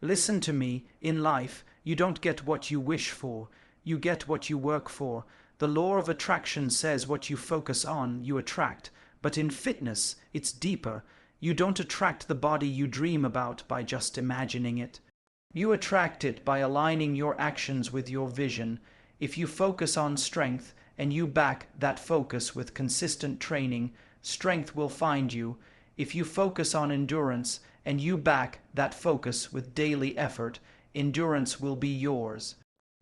Listen to me. In life, you don't get what you wish for. You get what you work for. The law of attraction says what you focus on, you attract. But in fitness, it's deeper. You don't attract the body you dream about by just imagining it. You attract it by aligning your actions with your vision. If you focus on strength and you back that focus with consistent training, strength will find you. If you focus on endurance and you back that focus with daily effort, endurance will be yours.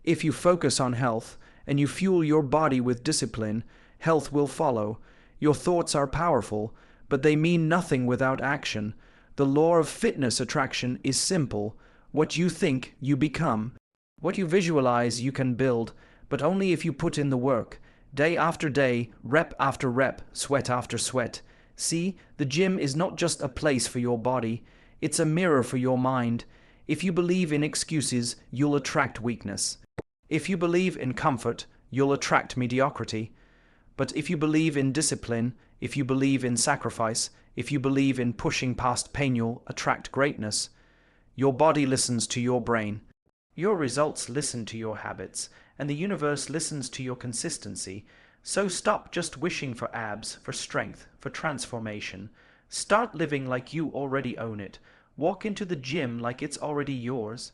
If you focus on health and you fuel your body with discipline, health will follow. Your thoughts are powerful, but they mean nothing without action. The law of fitness attraction is simple. What you think, you become. What you visualize, you can build, but only if you put in the work. Day after day, rep after rep, sweat after sweat. See, the gym is not just a place for your body, it's a mirror for your mind. If you believe in excuses, you'll attract weakness. If you believe in comfort, you'll attract mediocrity. But if you believe in discipline, if you believe in sacrifice, if you believe in pushing past pain, you'll attract greatness. Your body listens to your brain. Your results listen to your habits, and the universe listens to your consistency. So stop just wishing for abs, for strength, for transformation. Start living like you already own it. Walk into the gym like it's already yours.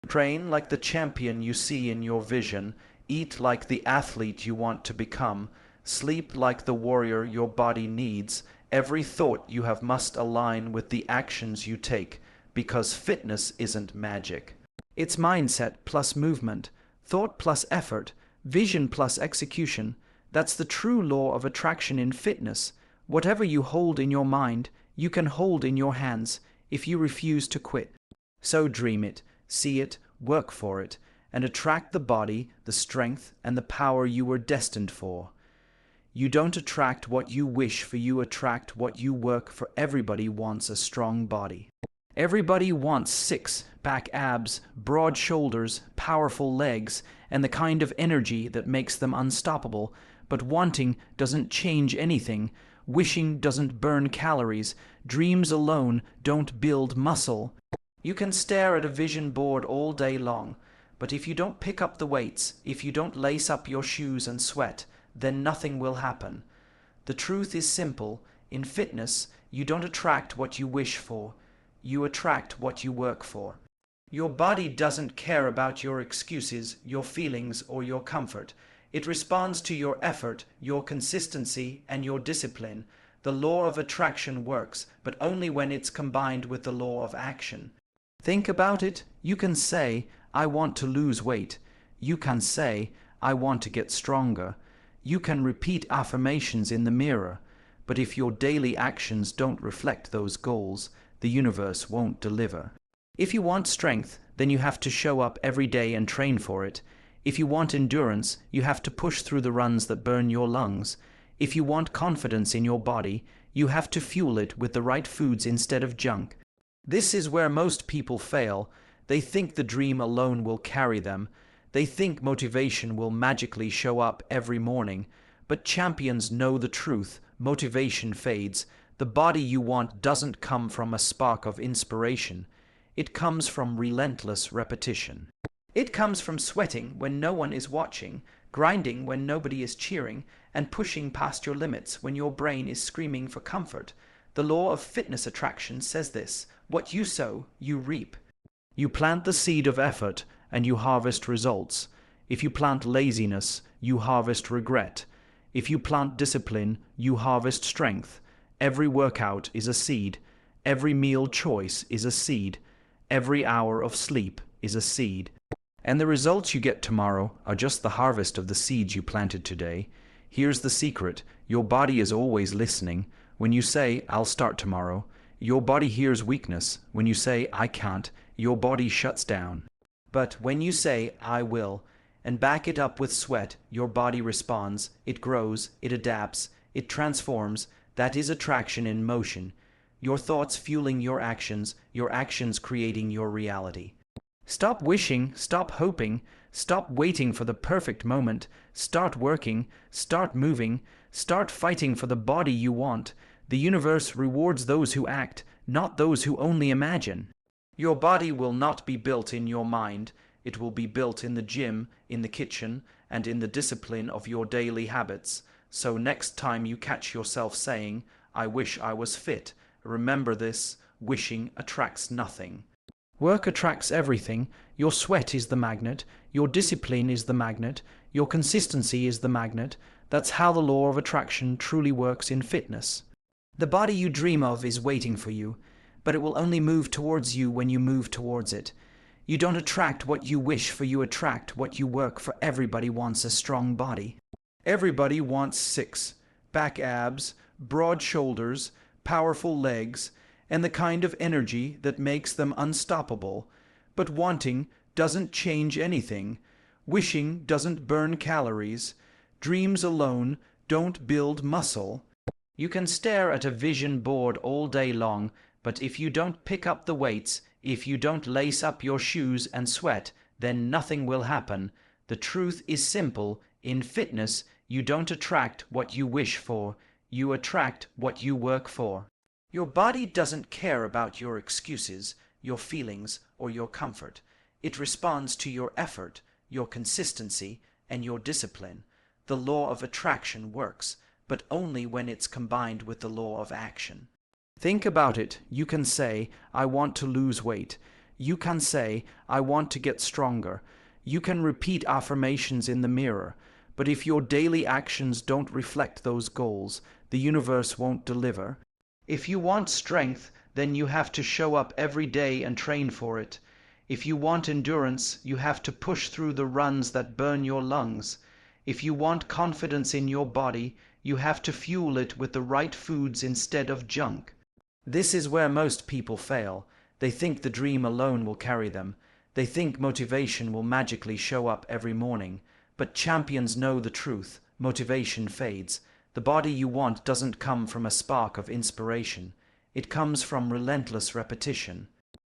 Train like the champion you see in your vision. Eat like the athlete you want to become. Sleep like the warrior your body needs. Every thought you have must align with the actions you take, because fitness isn't magic. It's mindset plus movement, thought plus effort, vision plus execution. That's the true law of attraction in fitness. Whatever you hold in your mind, you can hold in your hands if you refuse to quit. So dream it, see it, work for it, and attract the body, the strength, and the power you were destined for. You don't attract what you wish for, you attract what you work for. Everybody wants a strong body. Everybody wants six-pack abs, broad shoulders, powerful legs, and the kind of energy that makes them unstoppable. But wanting doesn't change anything. Wishing doesn't burn calories. Dreams alone don't build muscle. You can stare at a vision board all day long, but if you don't pick up the weights, if you don't lace up your shoes and sweat, then nothing will happen. The truth is simple. In fitness, you don't attract what you wish for. You attract what you work for. Your body doesn't care about your excuses, your feelings, or your comfort. It responds to your effort, your consistency, and your discipline. The law of attraction works, but only when it's combined with the law of action. Think about it. You can say, I want to lose weight. You can say, I want to get stronger. You can repeat affirmations in the mirror. But if your daily actions don't reflect those goals, the universe won't deliver. If you want strength, then you have to show up every day and train for it. If you want endurance, you have to push through the runs that burn your lungs. If you want confidence in your body, you have to fuel it with the right foods instead of junk. This is where most people fail. They think the dream alone will carry them. They think motivation will magically show up every morning. But champions know the truth. Motivation fades. The body you want doesn't come from a spark of inspiration. It comes from relentless repetition. It comes from sweating when no one is watching, grinding when nobody is cheering, and pushing past your limits when your brain is screaming for comfort. The law of fitness attraction says this: what you sow, you reap. You plant the seed of effort, and you harvest results. If you plant laziness, you harvest regret. If you plant discipline, you harvest strength. Every workout is a seed. Every meal choice is a seed. Every hour of sleep is a seed. And the results you get tomorrow are just the harvest of the seeds you planted today. Here's the secret. Your body is always listening. When you say, I'll start tomorrow, your body hears weakness. When you say, I can't, your body shuts down. But when you say, I will, and back it up with sweat, your body responds. It grows, it adapts, it transforms. That is attraction in motion. Your thoughts fueling your actions creating your reality. Stop wishing, stop hoping, stop waiting for the perfect moment. Start working, start moving, start fighting for the body you want. The universe rewards those who act, not those who only imagine. Your body will not be built in your mind. It will be built in the gym, in the kitchen, and in the discipline of your daily habits. So next time you catch yourself saying, "I wish I was fit," remember this: wishing attracts nothing. Work attracts everything. Your sweat is the magnet. Your discipline is the magnet. Your consistency is the magnet. That's how the law of attraction truly works in fitness. The body you dream of is waiting for you, but it will only move towards you when you move towards it. You don't attract what you wish for, you attract what you work for. Everybody wants a strong body. Everybody wants six-pack abs, broad shoulders, powerful legs, and the kind of energy that makes them unstoppable. But wanting doesn't change anything. Wishing doesn't burn calories. Dreams alone don't build muscle. You can stare at a vision board all day long, but if you don't pick up the weights, if you don't lace up your shoes and sweat, then nothing will happen. The truth is simple. In fitness, you don't attract what you wish for. You attract what you work for. Your body doesn't care about your excuses, your feelings, or your comfort. It responds to your effort, your consistency, and your discipline. The law of attraction works, but only when it's combined with the law of action. Think about it. You can say, "I want to lose weight." You can say, "I want to get stronger." You can repeat affirmations in the mirror. But if your daily actions don't reflect those goals, the universe won't deliver. If you want strength, then you have to show up every day and train for it. If you want endurance, you have to push through the runs that burn your lungs. If you want confidence in your body, you have to fuel it with the right foods instead of junk. This is where most people fail. They think the dream alone will carry them. They think motivation will magically show up every morning. But champions know the truth. Motivation fades. The body you want doesn't come from a spark of inspiration. It comes from relentless repetition.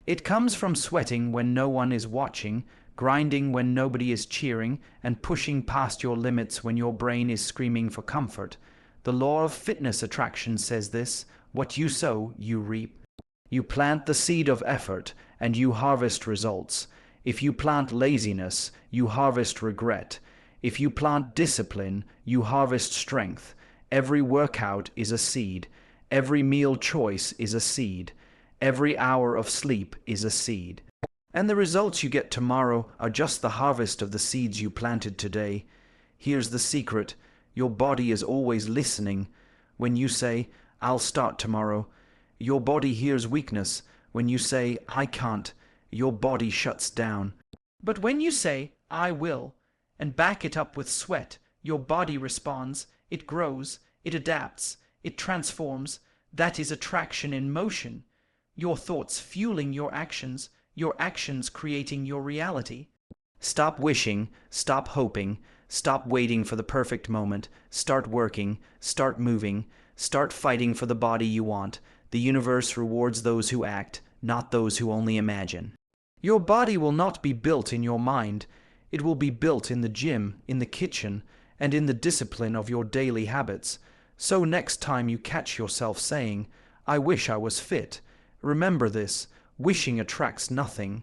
It comes from sweating when no one is watching, grinding when nobody is cheering, and pushing past your limits when your brain is screaming for comfort. The law of fitness attraction says this: what you sow, you reap. You plant the seed of effort, and you harvest results. If you plant laziness, you harvest regret. If you plant discipline, you harvest strength. Every workout is a seed. Every meal choice is a seed. Every hour of sleep is a seed. And the results you get tomorrow are just the harvest of the seeds you planted today. Here's the secret. Your body is always listening. When you say, "I'll start tomorrow," your body hears weakness. When you say, "I can't," your body shuts down. But when you say, "I will," and back it up with sweat, your body responds. It grows, it adapts, it transforms. That is attraction in motion. Your thoughts fueling your actions creating your reality. Stop wishing, stop hoping, stop waiting for the perfect moment. Start working, start moving, start fighting for the body you want. The universe rewards those who act, not those who only imagine. Your body will not be built in your mind. It will be built in the gym, in the kitchen, and in the discipline of your daily habits. So next time you catch yourself saying, "I wish I was fit," remember this: wishing attracts nothing.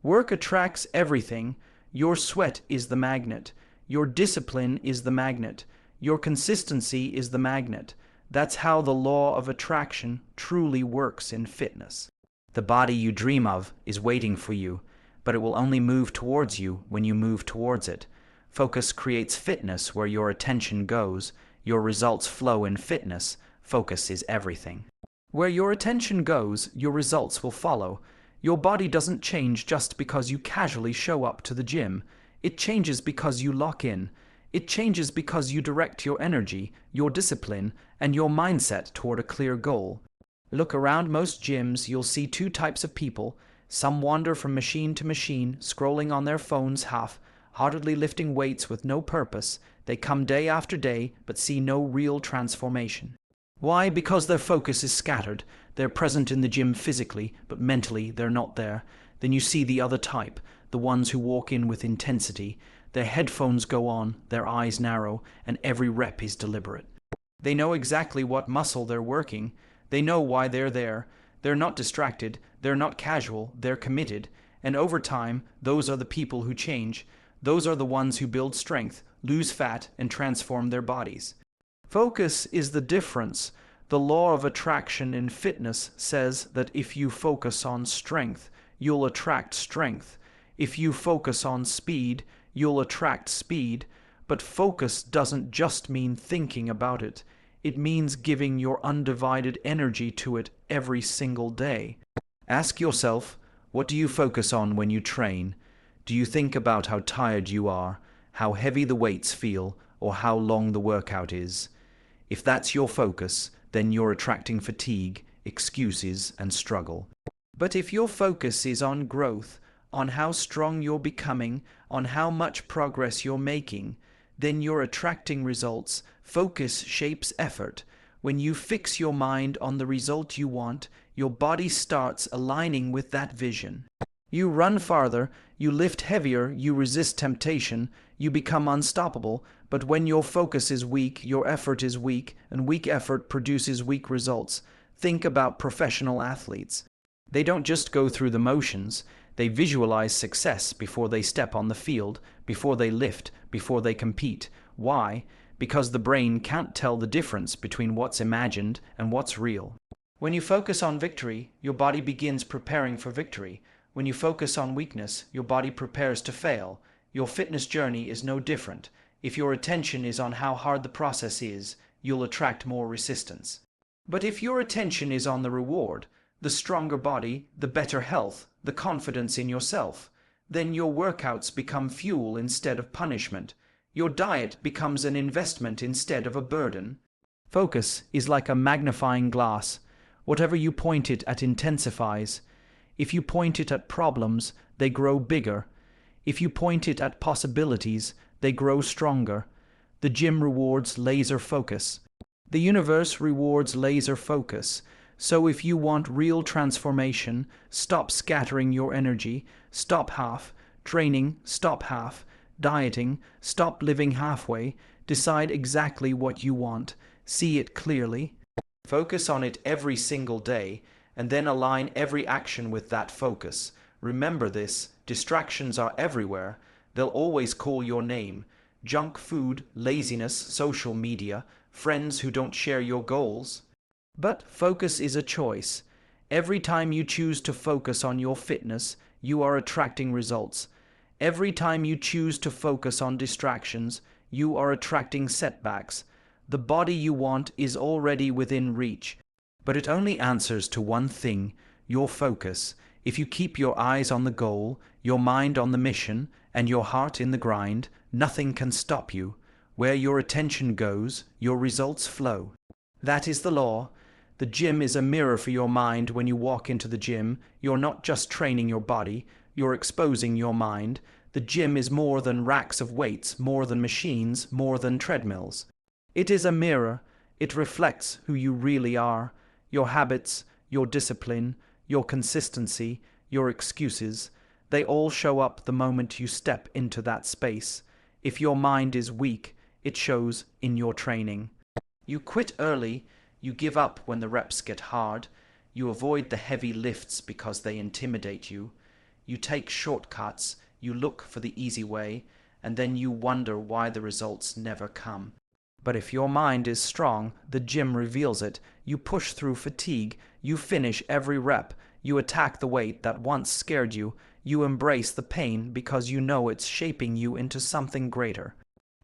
Work attracts everything. Your sweat is the magnet. Your discipline is the magnet. Your consistency is the magnet. That's how the law of attraction truly works in fitness. The body you dream of is waiting for you, but it will only move towards you when you move towards it. Focus creates fitness where your attention goes. Your results flow in fitness. Focus is everything. Where your attention goes, your results will follow. Your body doesn't change just because you casually show up to the gym. It changes because you lock in. It changes because you direct your energy, your discipline, and your mindset toward a clear goal. Look around most gyms, you'll see two types of people. Some wander from machine to machine, scrolling on their phones half-heartedly lifting weights with no purpose. They come day after day, but see no real transformation. Why? Because their focus is scattered. They're present in the gym physically, but mentally they're not there. Then you see the other type, the ones who walk in with intensity. Their headphones go on, their eyes narrow, and every rep is deliberate. They know exactly what muscle they're working. They know why they're there. They're not distracted, they're not casual, they're committed. And over time, those are the people who change. Those are the ones who build strength, lose fat, and transform their bodies. Focus is the difference. The law of attraction in fitness says that if you focus on strength, you'll attract strength. If you focus on speed, you'll attract speed. But focus doesn't just mean thinking about it. It means giving your undivided energy to it every single day. Ask yourself, what do you focus on when you train? Do you think about how tired you are, how heavy the weights feel, or how long the workout is? If that's your focus, then you're attracting fatigue, excuses, and struggle. But if your focus is on growth, on how strong you're becoming, on how much progress you're making, then you're attracting results. Focus shapes effort. When you fix your mind on the result you want, your body starts aligning with that vision. You run farther, you lift heavier, you resist temptation, you become unstoppable. But when your focus is weak, your effort is weak, and weak effort produces weak results. Think about professional athletes. They don't just go through the motions. They visualize success before they step on the field, before they lift, before they compete. Why? Because the brain can't tell the difference between what's imagined and what's real. When you focus on victory, your body begins preparing for victory. When you focus on weakness, your body prepares to fail. Your fitness journey is no different. If your attention is on how hard the process is, you'll attract more resistance. But if your attention is on the reward, the stronger body, the better health, the confidence in yourself, then your workouts become fuel instead of punishment. Your diet becomes an investment instead of a burden. Focus is like a magnifying glass. Whatever you point it at intensifies. If you point it at problems, they grow bigger. If you point it at possibilities, they grow stronger. The gym rewards laser focus. The universe rewards laser focus. So if you want real transformation, stop scattering your energy, stop half, training, stop half, dieting, stop living halfway, decide exactly what you want, see it clearly. Focus on it every single day, and then align every action with that focus. Remember this, distractions are everywhere. They'll always call your name. Junk food, laziness, social media, friends who don't share your goals. But focus is a choice. Every time you choose to focus on your fitness, you are attracting results. Every time you choose to focus on distractions, you are attracting setbacks. The body you want is already within reach. But it only answers to one thing, your focus. If you keep your eyes on the goal, your mind on the mission, and your heart in the grind, nothing can stop you. Where your attention goes, your results flow. That is the law. The gym is a mirror for your mind. When you walk into the gym, you're not just training your body, you're exposing your mind. The gym is more than racks of weights, more than machines, more than treadmills. It is a mirror. It reflects who you really are, your habits, your discipline, your consistency, your excuses. They all show up the moment you step into that space. If your mind is weak, it shows in your training. You quit early, you give up when the reps get hard, you avoid the heavy lifts because they intimidate you, you take shortcuts, you look for the easy way, and then you wonder why the results never come. But if your mind is strong, the gym reveals it. You push through fatigue, you finish every rep, you attack the weight that once scared you, you embrace the pain because you know it's shaping you into something greater.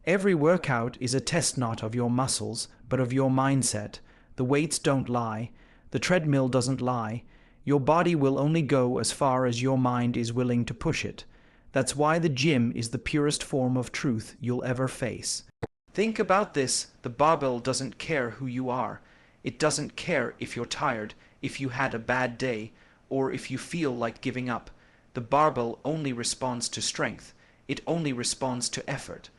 Every workout is a test not of your muscles, but of your mindset. The weights don't lie. The treadmill doesn't lie. Your body will only go as far as your mind is willing to push it. That's why the gym is the purest form of truth you'll ever face. Think about this. The barbell doesn't care who you are. It doesn't care if you're tired, if you had a bad day, or if you feel like giving up. The barbell only responds to strength. It only responds to effort.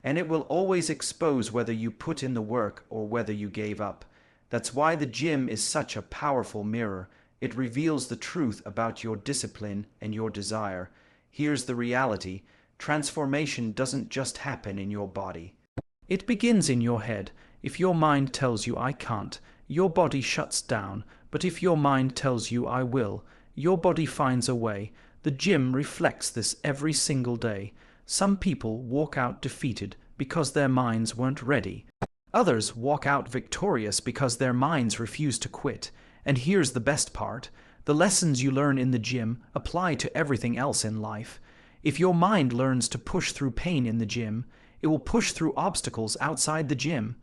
And it will always expose whether you put in the work or whether you gave up. That's why the gym is such a powerful mirror. It reveals the truth about your discipline and your desire. Here's the reality. Transformation doesn't just happen in your body. It begins in your head. If your mind tells you I can't, your body shuts down, but if your mind tells you I will, your body finds a way. The gym reflects this every single day. Some people walk out defeated because their minds weren't ready. Others walk out victorious because their minds refuse to quit. And here's the best part. The lessons you learn in the gym apply to everything else in life. If your mind learns to push through pain in the gym, it will push through obstacles outside the gym.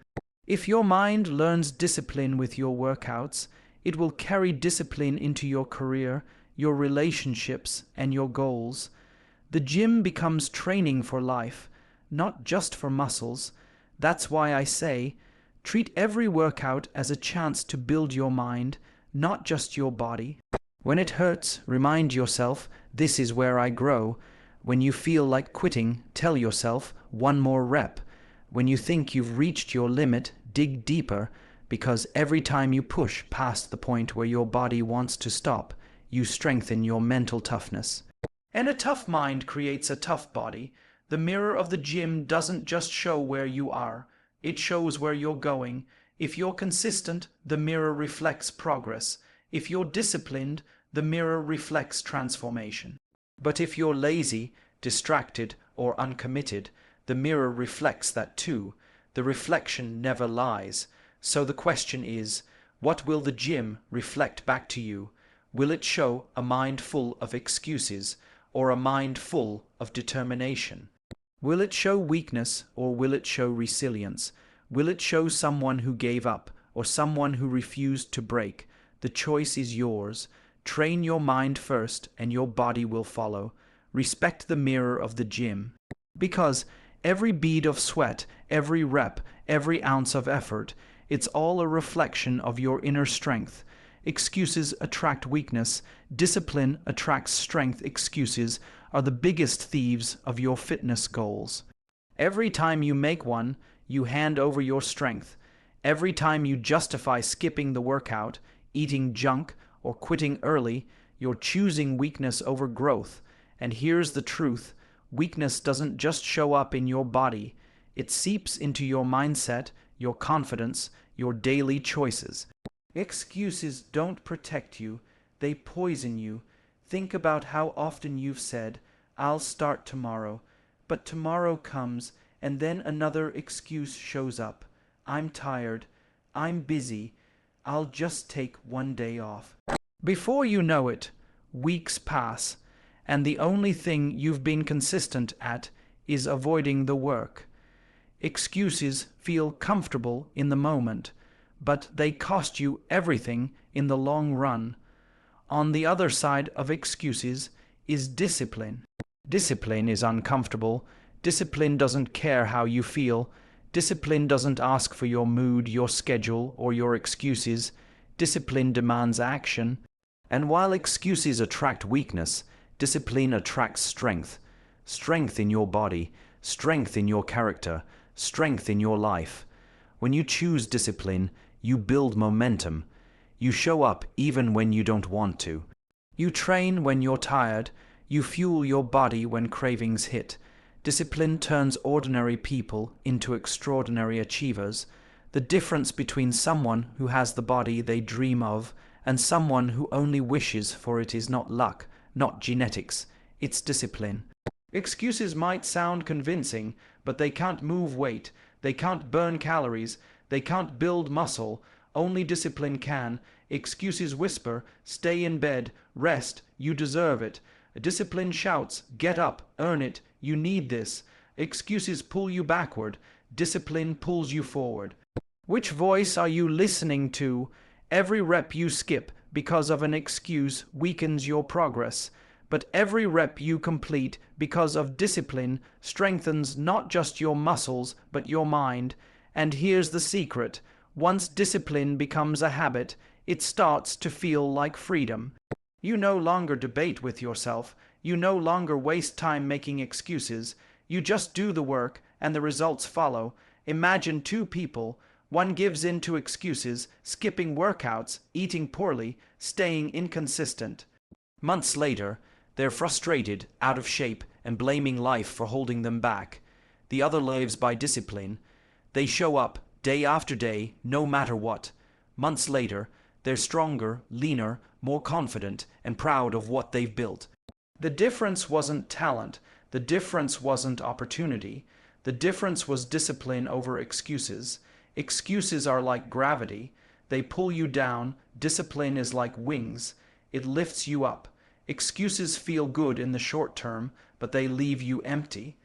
If your mind learns discipline with your workouts, it will carry discipline into your career, your relationships, and your goals. The gym becomes training for life, not just for muscles. That's why I say, treat every workout as a chance to build your mind, not just your body. When it hurts, remind yourself, this is where I grow. When you feel like quitting, tell yourself, one more rep. When you think you've reached your limit, dig deeper, because every time you push past the point where your body wants to stop, you strengthen your mental toughness. And a tough mind creates a tough body. The mirror of the gym doesn't just show where you are, it shows where you're going. If you're consistent, the mirror reflects progress. If you're disciplined, the mirror reflects transformation. But if you're lazy, distracted, or uncommitted, the mirror reflects that too. The reflection never lies. So the question is, what will the gym reflect back to you? Will it show a mind full of excuses, or a mind full of determination? Will it show weakness, or will it show resilience? Will it show someone who gave up, or someone who refused to break? The choice is yours. Train your mind first, and your body will follow. Respect the mirror of the gym. Because every bead of sweat, every rep, every ounce of effort, it's all a reflection of your inner strength. Excuses attract weakness. Discipline attracts strength. Excuses are the biggest thieves of your fitness goals. Every time you make one, you hand over your strength. Every time you justify skipping the workout, eating junk, or quitting early, you're choosing weakness over growth. And here's the truth. Weakness doesn't just show up in your body. It seeps into your mindset, your confidence, your daily choices. Excuses don't protect you. They poison you. Think about how often you've said, I'll start tomorrow. But tomorrow comes, and then another excuse shows up. I'm tired. I'm busy. I'll just take one day off. Before you know it, weeks pass, and the only thing you've been consistent at is avoiding the work. Excuses feel comfortable in the moment, but they cost you everything in the long run. On the other side of excuses is discipline. Discipline is uncomfortable. Discipline doesn't care how you feel. Discipline doesn't ask for your mood, your schedule, or your excuses. Discipline demands action. And while excuses attract weakness, discipline attracts strength. Strength in your body, strength in your character, strength in your life. When you choose discipline, you build momentum. You show up even when you don't want to. You train when you're tired. You fuel your body when cravings hit. Discipline turns ordinary people into extraordinary achievers. The difference between someone who has the body they dream of and someone who only wishes for it is not luck, not genetics, it's discipline. Excuses might sound convincing, but they can't move weight, they can't burn calories, they can't build muscle. Only discipline can. Excuses whisper, stay in bed, rest, you deserve it. Discipline shouts, get up, earn it, you need this. Excuses pull you backward, discipline pulls you forward. Which voice are you listening to? Every rep you skip because of an excuse weakens your progress, but every rep you complete because of discipline strengthens not just your muscles but your mind. And here's the secret. Once discipline becomes a habit, it starts to feel like freedom. You no longer debate with yourself. You no longer waste time making excuses. You just do the work, and the results follow. Imagine two people. One gives in to excuses, skipping workouts, eating poorly, staying inconsistent. Months later, they're frustrated, out of shape, and blaming life for holding them back. The other lives by discipline. They show up, day after day, no matter what. Months later, they're stronger, leaner, more confident, and proud of what they've built. The difference wasn't talent. The difference wasn't opportunity. The difference was discipline over excuses. Excuses are like gravity. They pull you down. Discipline is like wings. It lifts you up. Excuses feel good in the short term, but they leave you empty.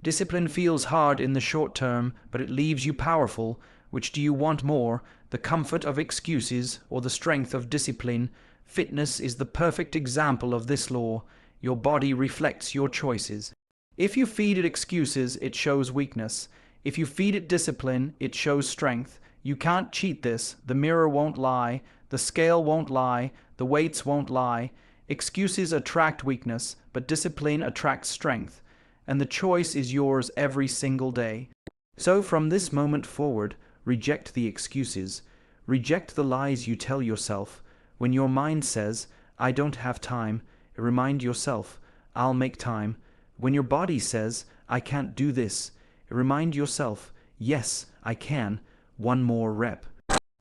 Discipline feels hard in the short term, but it leaves you powerful. Which do you want more, the comfort of excuses or the strength of discipline? Fitness is the perfect example of this law. Your body reflects your choices. If you feed it excuses, it shows weakness. If you feed it discipline, it shows strength. You can't cheat this. The mirror won't lie. The scale won't lie. The weights won't lie. Excuses attract weakness, but discipline attracts strength. And the choice is yours every single day. So from this moment forward, reject the excuses. Reject the lies you tell yourself. When your mind says, I don't have time, remind yourself, I'll make time. When your body says, I can't do this, remind yourself, yes, I can. One more rep.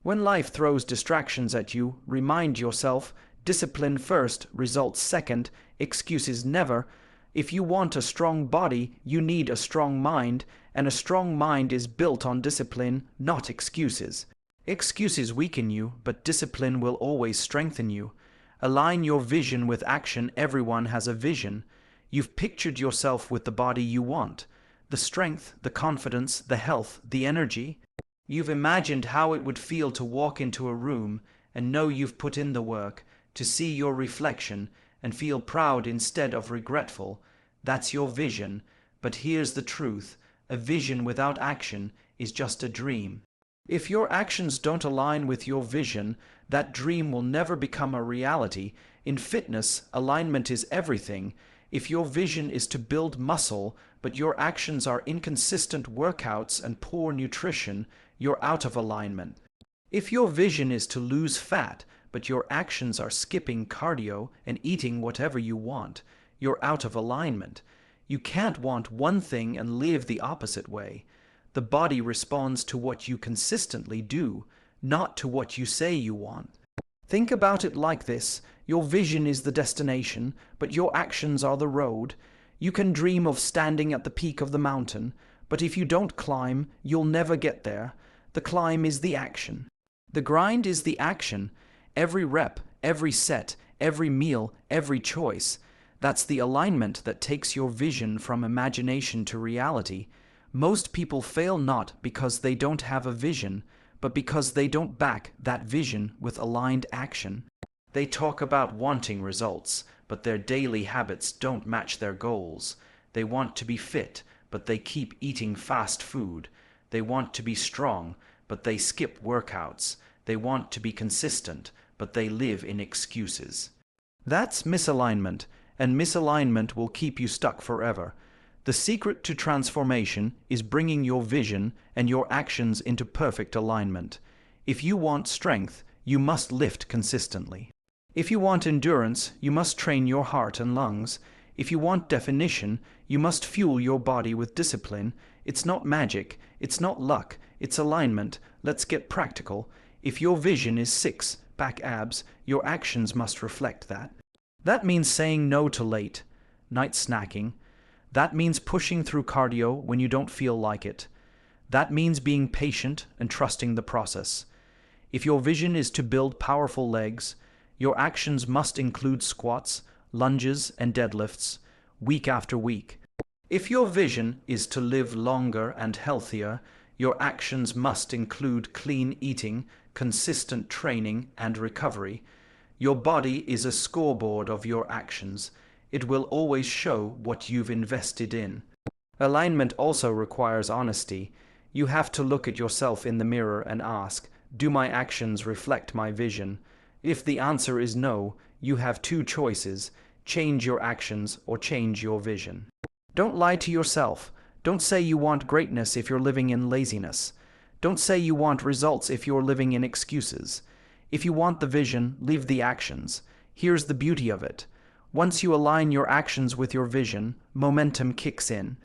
When life throws distractions at you, remind yourself, discipline first, results second, excuses never. If you want a strong body, you need a strong mind, and a strong mind is built on discipline, not excuses. Excuses weaken you, but discipline will always strengthen you. Align your vision with action. Everyone has a vision. You've pictured yourself with the body you want, the strength, the confidence, the health, the energy. You've imagined how it would feel to walk into a room and know you've put in the work, to see your reflection and feel proud instead of regretful. That's your vision. But here's the truth. A vision without action is just a dream. If your actions don't align with your vision, that dream will never become a reality. In fitness, alignment is everything. If your vision is to build muscle, but your actions are inconsistent workouts and poor nutrition, you're out of alignment. If your vision is to lose fat, but your actions are skipping cardio and eating whatever you want, you're out of alignment. You can't want one thing and live the opposite way. The body responds to what you consistently do, not to what you say you want. Think about it like this. Your vision is the destination, but your actions are the road. You can dream of standing at the peak of the mountain, but if you don't climb, you'll never get there. The climb is the action. The grind is the action. Every rep, every set, every meal, every choice. That's the alignment that takes your vision from imagination to reality. Most people fail not because they don't have a vision, but because they don't back that vision with aligned action. They talk about wanting results, but their daily habits don't match their goals. They want to be fit, but they keep eating fast food. They want to be strong, but they skip workouts. They want to be consistent, but they live in excuses. That's misalignment, and misalignment will keep you stuck forever. The secret to transformation is bringing your vision and your actions into perfect alignment. If you want strength, you must lift consistently. If you want endurance, you must train your heart and lungs. If you want definition, you must fuel your body with discipline. It's not magic, it's not luck, it's alignment. Let's get practical. If your vision is six-pack abs, your actions must reflect that. That means saying no to late night snacking. That means pushing through cardio when you don't feel like it. That means being patient and trusting the process. If your vision is to build powerful legs, your actions must include squats, lunges, and deadlifts, week after week. If your vision is to live longer and healthier, your actions must include clean eating, consistent training, and recovery. Your body is a scoreboard of your actions. It will always show what you've invested in. Alignment also requires honesty. You have to look at yourself in the mirror and ask, do my actions reflect my vision? If the answer is no, you have two choices: change your actions or change your vision. Don't lie to yourself. Don't say you want greatness if you're living in laziness. Don't say you want results if you're living in excuses. If you want the vision, leave the actions. Here's the beauty of it. Once you align your actions with your vision, momentum kicks in.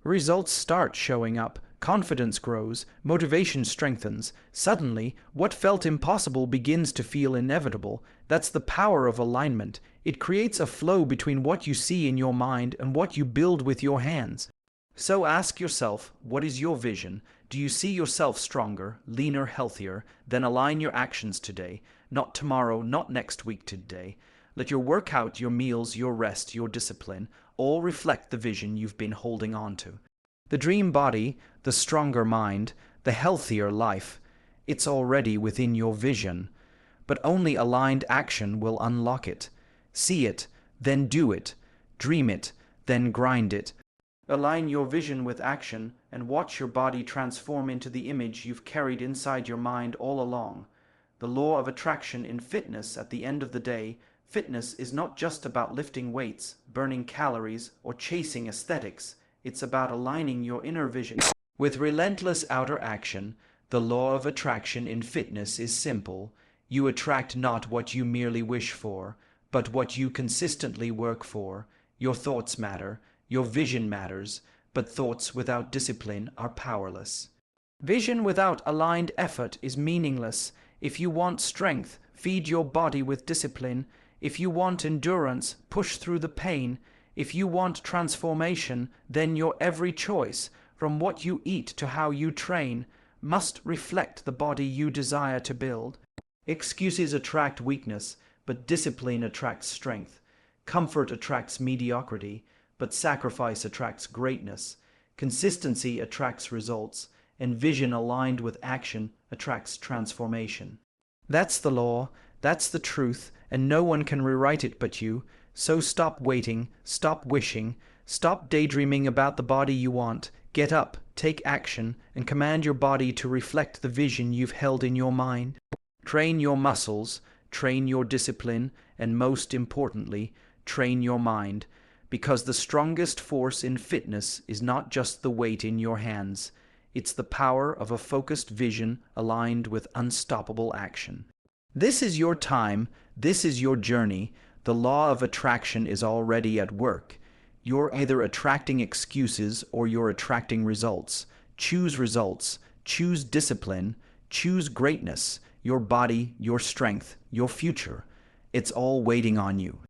Results start showing up, Confidence grows, motivation strengthens. Suddenly, what felt impossible begins to feel inevitable. That's the power of alignment. It creates a flow between what you see in your mind and what you build with your hands. So ask yourself, what is your vision? Do you see yourself stronger, leaner, healthier? Then align your actions today, not tomorrow, not next week, today. Let your workout, your meals, your rest, your discipline all reflect the vision you've been holding on to. The dream body, the stronger mind, the healthier life, it's already within your vision. But only aligned action will unlock it. See it, then do it. Dream it, then grind it. Align your vision with action and watch your body transform into the image you've carried inside your mind all along. The law of attraction in fitness. At the end of the day, fitness is not just about lifting weights, burning calories, or chasing aesthetics. It's about aligning your inner vision with relentless outer action. The law of attraction in fitness is simple. You attract not what you merely wish for, but what you consistently work for. Your thoughts matter, your vision matters, but thoughts without discipline are powerless. Vision without aligned effort is meaningless. If you want strength, feed your body with discipline. If you want endurance, push through the pain. If you want transformation, then your every choice, from what you eat to how you train, must reflect the body you desire to build. Excuses attract weakness, but discipline attracts strength. Comfort attracts mediocrity, but sacrifice attracts greatness. Consistency attracts results, and vision aligned with action attracts transformation. That's the law, that's the truth, and no one can rewrite it but you. So stop waiting, stop wishing, stop daydreaming about the body you want. Get up, take action, and command your body to reflect the vision you've held in your mind. Train your muscles, train your discipline, and most importantly, train your mind, because the strongest force in fitness is not just the weight in your hands. It's the power of a focused vision aligned with unstoppable action. This is your time, this is your journey. The law of attraction is already at work. You're either attracting excuses or you're attracting results. Choose results, choose discipline, choose greatness, your body, your strength, your future. It's all waiting on you.